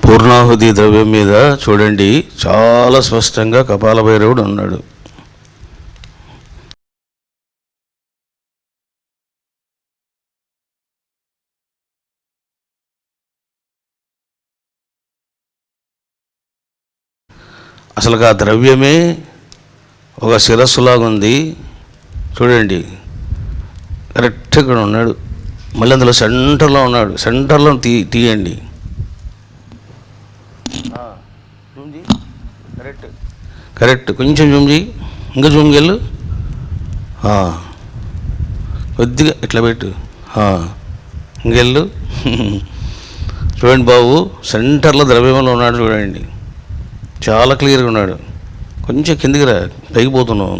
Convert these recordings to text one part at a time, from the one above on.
పూర్ణాహుతి ద్రవ్యం మీద చూడండి, చాలా స్పష్టంగా కపాల భైరవుడు ఉన్నాడు. అసలు ఆ ద్రవ్యమే ఒక శిరస్సులాగుంది. చూడండి, కరెక్ట్ ఇక్కడ ఉన్నాడు. మళ్ళీ అందులో సెంటర్లో ఉన్నాడు. సెంటర్లో తీయండి. కరెక్ట్ కరెక్ట్ కొంచెం జూమ్ చేయి, ఇంకా జూమ్కి వెళ్ళు. కొద్దిగా ఇట్లా పెట్టు, ఇంకెళ్ళు. చూడండి బాబు, సెంటర్లో ద్రవ్యంలో ఉన్నాడు. చూడండి, చాలా క్లియర్గా ఉన్నాడు. కొంచెం కిందికి రా, పైకి పోతున్నావు.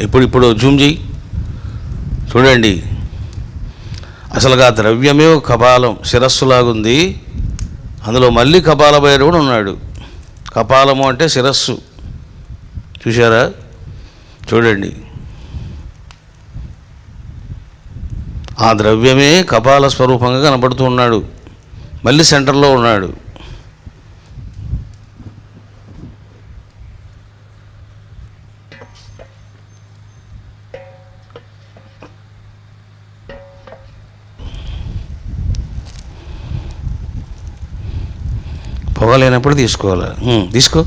ఇప్పుడు జూమ్ చేయి. చూడండి, అసలు ఆ ద్రవ్యమే ఒక కపాలం శిరస్సులాగుంది. అందులో మళ్ళీ కపాల భైరవుడు ఉన్నాడు. కపాలము అంటే శిరస్సు, చూసారా? చూడండి, ఆ ద్రవ్యమే కపాల స్వరూపంగా కనబడుతూ ఉన్నాడు. మళ్ళీ సెంటర్లో ఉన్నాడు. పొగ లేనప్పుడు తీసుకోవాలి. తీసుకో.